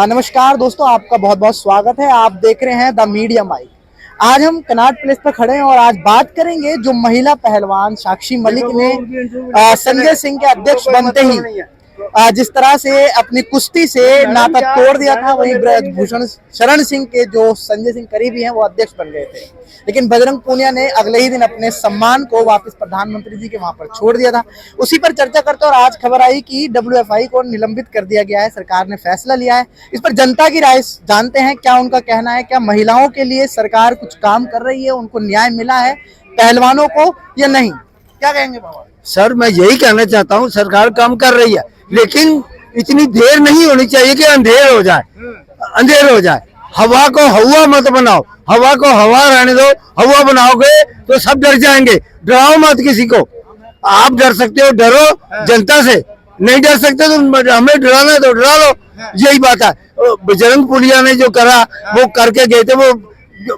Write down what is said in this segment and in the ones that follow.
नमस्कार दोस्तों, आपका बहुत बहुत स्वागत है। आप देख रहे हैं द मीडिया माइक। आज हम कनॉट प्लेस पर खड़े हैं और आज बात करेंगे जो महिला पहलवान साक्षी मलिक ने संजय सिंह के अध्यक्ष बनते ही जिस तरह से अपनी कुश्ती से नाता तोड़ दिया था, वहीं ब्रजभूषण शरण सिंह के जो संजय सिंह करीबी हैं वो अध्यक्ष बन गए थे। लेकिन बजरंग पूनिया ने अगले ही दिन अपने सम्मान को वापस प्रधानमंत्री जी के वहां पर छोड़ दिया था। उसी पर चर्चा करते और आज खबर आई कि WFI को निलंबित कर दिया गया है, सरकार ने फैसला लिया है। इस पर जनता की राय जानते हैं, क्या उनका कहना है। क्या महिलाओं के लिए सरकार कुछ काम कर रही है, उनको न्याय मिला है पहलवानों को या नहीं? क्या कहेंगे बाबा? सर, मैं यही कहना चाहता हूँ, सरकार काम कर रही है, लेकिन इतनी देर नहीं होनी चाहिए कि अंधेर हो जाए। हवा को हवा मत बनाओ, हवा को हवा रहने दो। हवा बनाओगे तो सब डर जाएंगे। डराओ मत किसी को। आप डर सकते हो, डरो जनता से। नहीं डर सकते तो हमें डराना है तो डरा लो। यही बात है। बजरंग पुनिया ने जो करा वो करके गए थे, वो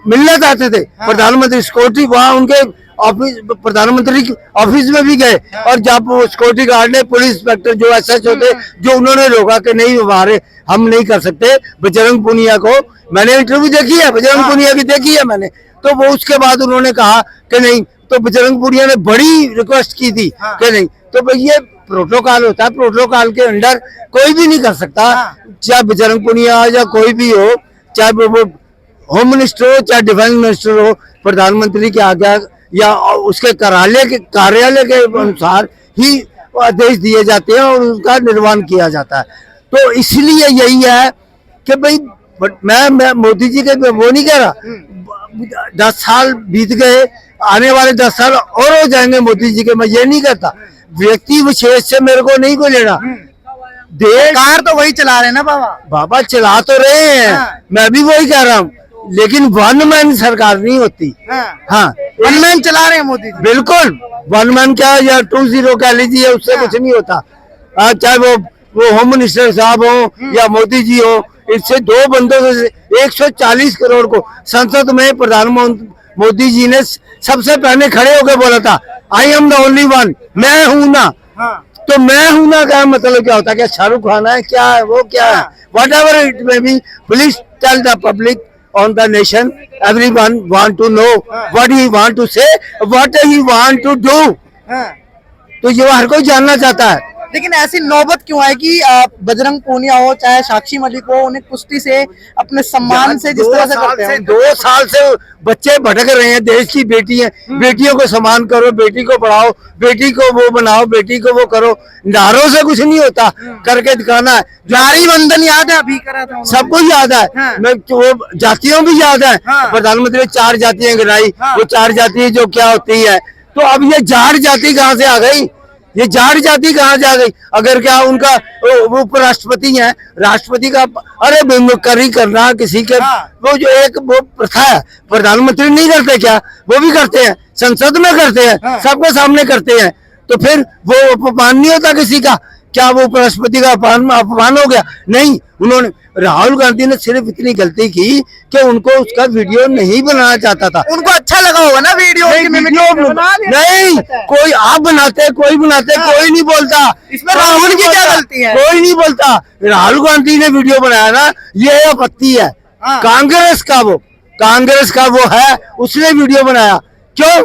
मिलना चाहते थे प्रधानमंत्री सिक्योरिटी, वहाँ उनके ऑफिस, प्रधानमंत्री ऑफिस में भी गए। और जब वो सिक्योरिटी गार्ड ने, पुलिस इंस्पेक्टर जो SHO थे, जो उन्होंने रोका कि नहीं हमारे, हम नहीं कर सकते बजरंग पुनिया को। मैंने इंटरव्यू देखी है बजरंग पुनिया की, देखी है मैंने। तो वो उसके बाद उन्होंने कहा कि नहीं, तो बजरंग पुनिया ने बड़ी रिक्वेस्ट की थी कि नहीं। तो ये प्रोटोकॉल होता है, प्रोटोकॉल के अंडर कोई भी नहीं कर सकता। चाहे बजरंग पुनिया या कोई भी हो, चाहे वो होम मिनिस्टर हो, चाहे डिफेंस मिनिस्टर हो, प्रधानमंत्री की आज्ञा या उसके कार्यालय के अनुसार ही आदेश दिए जाते हैं और उनका निर्वहन किया जाता है। तो इसलिए यही है कि भाई, मैं मोदी जी के वो नहीं कह रहा। 10 साल बीत गए, आने वाले 10 साल और हो जाएंगे मोदी जी के, मैं ये नहीं कहता। व्यक्ति विशेष से मेरे को नहीं कोई लेना। सरकार तो वही चला रहे हैं ना बाबा चला तो रहे हैं। मैं भी वही कह रहा हूँ, लेकिन वन मैन सरकार नहीं होती। हाँ, वन मैन चला रहे हैं मोदी जी। बिल्कुल, वन मैन क्या या 20 कह लीजिए, उससे कुछ नहीं होता। चाहे वो होम मिनिस्टर साहब हो या मोदी जी हो, इससे दो बंदों से 140 करोड़ को संसद में प्रधानमंत्री मोदी जी ने सबसे पहले खड़े होकर बोला था, I am the only one, मैं हूं ना। तो मैं हूं ना का मतलब क्या होता है? क्या शाहरुख खान है, क्या है वो, क्या है? Whatever it may be, please tell the public on the nation, everyone want to know what he want to say, what he want to do। तो ये हर कोई जानना चाहता है। लेकिन ऐसी नौबत क्यों है कि बजरंग पूनिया हो चाहे साक्षी मलिक हो, उन्हें कुश्ती से अपने सम्मान से जिस तरह से करते हैं। 2 साल से बच्चे भटक रहे हैं। देश की बेटी है, बेटियों को सम्मान करो, बेटी को पढ़ाओ, बेटी को वो बनाओ, बेटी को वो करो। नारों से कुछ नहीं होता, करके दिखाना है। नारी वंदन याद है, अभी करा था सबको याद है। मैं वो जातियों भी याद है। प्रधानमंत्री ने 4 जातियां गिनाई, वो 4 जाति जो क्या होती है। तो अब ये जाट जाति कहाँ से आ गई? ये जाट जाति कहाँ जा गई? अगर क्या उनका वो उपराष्ट्रपति है, राष्ट्रपति का अरे बेमुकरी करना किसी के, वो जो एक वो प्रथा है, प्रधानमंत्री नहीं करते क्या? वो भी करते हैं, संसद में करते हैं, सबके सामने करते हैं। तो फिर वो अपमान नहीं होता किसी का? क्या वो उपराष्ट्रपति का अपमान हो गया? नहीं। उन्होंने, राहुल गांधी ने सिर्फ इतनी गलती की कि उनको उसका वीडियो नहीं बनाना चाहता था। उनको अच्छा लगा होगा ना वीडियो नहीं, कोई आप बनाते, कोई बनाते, कोई नहीं बोलता। इसमें राहुल की क्या गलती है? कोई नहीं बोलता। राहुल गांधी ने वीडियो बनाया ना, ये आपत्ति है। कांग्रेस का वो है, उसने वीडियो बनाया। क्यों?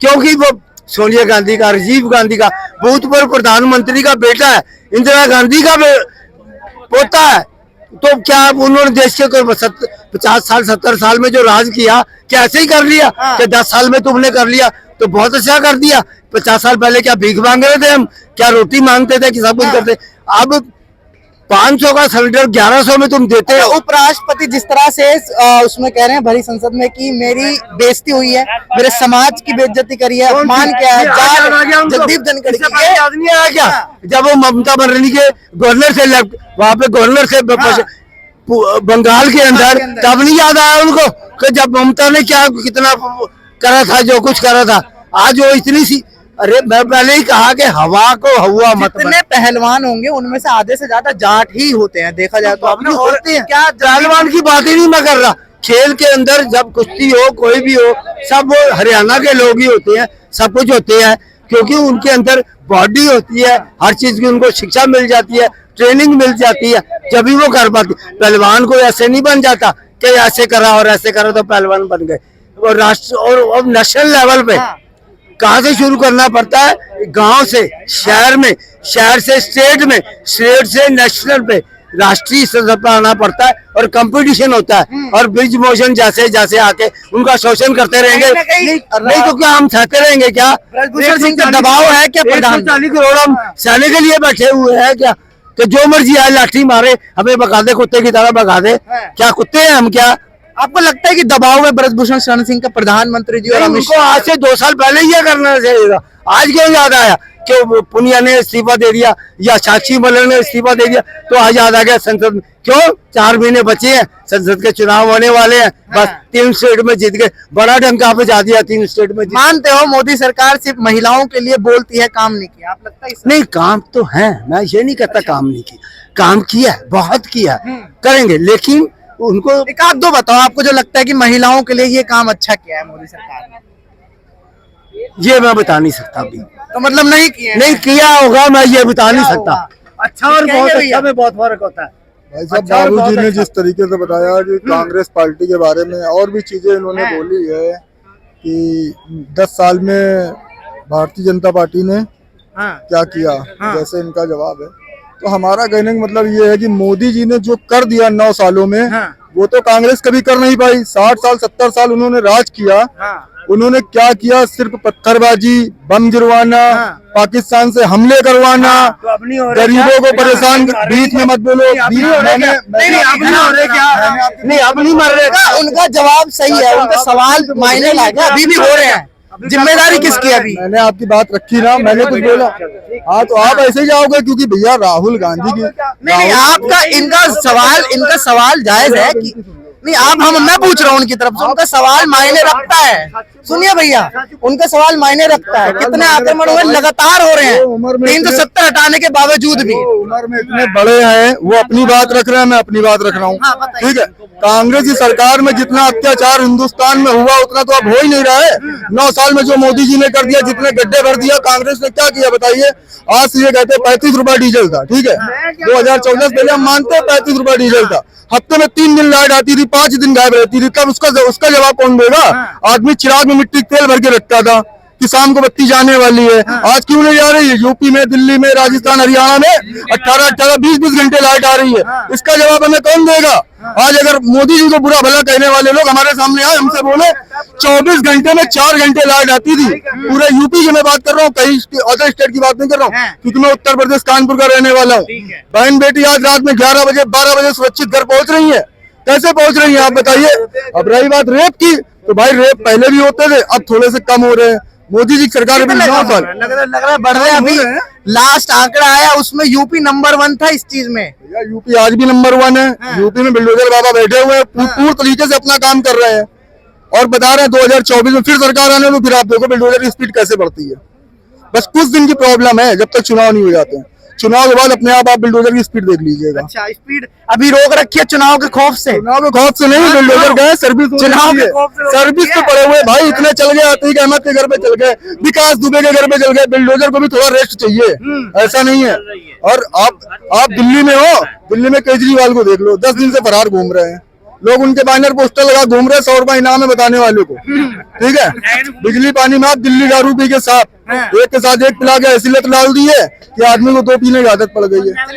क्योंकि वो सोनिया गांधी का, राजीव गांधी का, भूतपूर्व प्रधानमंत्री का बेटा है, इंदिरा गांधी का पोता है। तो क्या उन्होंने देश के 50 साल 70 साल में जो राज किया, क्या ऐसे ही कर लिया कि 10 साल में तुमने कर लिया? तो बहुत अच्छा कर दिया। 50 साल पहले क्या भीख मांग रहे थे हम? क्या रोटी मांगते थे कि सब कुछ करते? अब 500 का सिलेंडर 1100 में तुम देते हो। उपराष्ट्रपति जिस तरह से उसमें कह रहे हैं भरी संसद में कि मेरी बेइज्जती हुई है, मेरे समाज की बेइज्जती करी है, अपमान किया है, जगदीप धनखड़ की आदमी आया क्या? जब वो ममता बनर्जी के गवर्नर से वहाँ पे गवर्नर से बंगाल के अंदर, तब नहीं याद आया उनको कि जब ममता ने क्या कितना करा था, जो कुछ करा था। आज वो इतनी सी, अरे मैं पहले ही कहा कि हवा को हवा मत। जितने पहलवान होंगे उनमें से आधे से ज्यादा जाट ही होते हैं, देखा जाए तो। अपने होते हैं क्या? पहलवान की बात ही नहीं मैं कर रहा। खेल के अंदर जब कुश्ती हो, कोई भी हो, सब वो हरियाणा के लोग ही होते हैं, सब कुछ होते हैं, क्योंकि उनके अंदर बॉडी होती है, हर चीज की उनको शिक्षा मिल जाती है। ट्रेनिंग मिल जाती है, जब भी वो कर पाती। पहलवान को ऐसे नहीं बन जाता कि ऐसे करा और ऐसे करा तो पहलवान बन गए। और राष्ट्र और नेशनल लेवल पे कहाँ से शुरू करना पड़ता है? गांव से शहर में, शहर से स्टेट में, स्टेट से नेशनल पे, राष्ट्रीय स्तर पर आना पड़ता है और कंपटीशन होता है। और ब्रिज मोशन जैसे जैसे आके उनका शोषण करते रहेंगे, नहीं तो क्या हम सहते रहेंगे क्या? ब्रजभूषण सिंह का दबाव है क्या प्रधान? 140 करोड़ हम सहने के लिए बैठे हुए हैं क्या? कि जो मर्जी आए लाठी मारे हमें भगा दे, कुत्ते की तरह भगा दे। क्या कुत्ते हैं हम क्या? आपको लगता है कि दबाव है ब्रजभूषण शरण सिंह का प्रधानमंत्री जी और अमित उनको शाह? आज से 2 साल पहले ही ये करना चाहिए था। आज क्यों याद आया कि पुनिया ने इस्तीफा दे दिया या साक्षी मलिक ने इस्तीफा दे दिया तो आज याद आ गया संसद में? क्यों? 4 महीने बचे हैं, संसद के चुनाव होने वाले हैं, बस 3 स्टेट में जीत गए। बड़ा डंका पे जा दिया 3 स्टेट में। मानते हो मोदी सरकार सिर्फ महिलाओं के लिए बोलती है, काम नहीं किया? आप लगता है नहीं, काम तो है, मैं ये नहीं कहता काम नहीं किया, काम किया है, बहुत किया है, करेंगे। लेकिन उनको एक आध दो बताओ आपको जो लगता है कि महिलाओं के लिए ये काम अच्छा किया है मोदी सरकार ने। ये मैं बता नहीं सकता अभी। तो मतलब नहीं किए हैं? नहीं किया होगा, मैं ये बता नहीं सकता। अच्छा और बहुत कहेंगे अच्छा में बहुत फर्क होता है। भाई साहब, अच्छा और बाबू बहुत जी ने अच्छा। जिस तरीके से बताया कि कांग्रेस पार्टी के बारे में और भी चीजें इन्होंने हाँ। बोली है कि 10 साल में भारतीय जनता पार्टी ने हाँ। क्या किया, हाँ। जैसे इनका जवाब है। तो हमारा कहने का मतलब ये है कि मोदी जी ने जो कर दिया 9 सालों में, हाँ। वो तो कांग्रेस कभी कर नहीं पाई। 60 साल 70 साल उन्होंने राज किया। हाँ। उन्होंने क्या किया? सिर्फ पत्थरबाजी, बम गिरवाना, हाँ। पाकिस्तान से हमले करवाना, तो अब नहीं हो रहा गरीबों को क्या? परेशान। बीच में मत बोलो। अब नहीं हो रहा क्या? नहीं, अब नहीं हो रहे क्या? नहीं, अब नहीं मर रहे क्या? उनका जवाब सही है, उनका सवाल मायने लायक है, अभी भी हो रहे हैं। जिम्मेदारी किसकी है अभी? मैंने आपकी बात रखी ना, मैंने कुछ बोला? हाँ, तो आप ऐसे ही जाओगे क्योंकि भैया राहुल गांधी की नहीं, आपका इनका सवाल जायज है कि नहीं, मैं पूछ रहा हूँ उनकी तरफ से, उनका सवाल मायने रखता है। सुनिए भैया, उनका सवाल मायने रखता है। कितने आक्रमण हुए लगातार हो रहे हैं, 370 हटाने के बावजूद भी। वो उम्र में इतने बड़े हैं, वो अपनी बात रख रहे हैं, मैं अपनी बात रख रहा हूँ। हाँ, बताइए। ठीक है, कांग्रेस की सरकार में जितना अत्याचार हिंदुस्तान में हुआ उतना तो अब हो ही नहीं रहा है। 9 साल में जो मोदी जी ने कर दिया, जितने गड्ढे भर दिया, कांग्रेस ने क्या किया बताइए? आज से ये कहते 35 रुपए डीजल था। ठीक है, 2014 पहले हम मानते हैं 35 रुपए डीजल था। हफ्ते में 3 दिन लाइट आती थी, 5 दिन गायब रहती थी। तब उसका जवाब कौन देगा? आदमी चिराग में मिट्टी तेल भर के रखता था कि शाम को बत्ती जाने वाली है। आज क्यों नहीं जा रही है? यूपी में, दिल्ली में, राजस्थान, हरियाणा में 18-18, 20-20 घंटे लाइट आ रही है। इसका जवाब हमें कौन देगा? आज अगर मोदी जी को बुरा भला कहने वाले लोग हमारे सामने आए, हमसे बोले 24 घंटे में 4 घंटे लाइट आती थी। पूरे यूपी की मैं बात कर रहा हूँ, कहीं अदर स्टेट की बात नहीं कर रहा हूँ, क्योंकि मैं उत्तर प्रदेश कानपुर का रहने वाला हूँ। बहन बेटी आज रात में 11 बजे 12 बजे सुरक्षित घर पहुंच रही है। कैसे पहुंच रही है आप बताइए? अब रही बात रेप की, तो भाई रेप पहले भी होते थे, अब थोड़े से कम हो रहे हैं। मोदी जी की सरकार अभी 9 साल लग रहा है बढ़ रहे हैं। अभी लास्ट आंकड़ा आया, उसमें यूपी नंबर 1 था इस चीज में। भैया, यूपी आज भी नंबर 1 है। यूपी में बिल्डोजर बाबा बैठे हुए हैं, पूर्ण तरीके से अपना काम कर रहे हैं और बता रहे हैं 2024 में फिर सरकार आने में, फिर आप देखो बिल्डोजर की स्पीड कैसे बढ़ती है। बस कुछ दिन की प्रॉब्लम है, जब तक चुनाव नहीं हो जाते हैं। चुनाव के बाद अपने आप बिल्डोजर की स्पीड देख लीजिएगा। अच्छा, स्पीड अभी रोक रखी है चुनाव के खौफ से? चुनाव के खौफ से नहीं, बिल्डोजर गए सर्विस, चुनाव के खौफ से सर्विस पे पड़े हुए भाई। इतने चल गए, अतीक अहमद के घर पे चल गए, विकास दुबे के घर पे चल गए। बिल्डोजर को भी थोड़ा रेस्ट चाहिए, ऐसा नहीं है। और आप दिल्ली में हो, दिल्ली में केजरीवाल को देख लो, 10 दिन से फरार घूम रहे हैं लोग। उनके बैनर पोस्टर लगा घूम रहे, 100 रुपए इनाम है बताने वाले को। ठीक है, बिजली पानी में आप दिल्ली दारू पी के साथ एक के साथ एक पिला के ऐसी लत डाल दी है कि आदमी को 2 पीने की आदत पड़ गई है।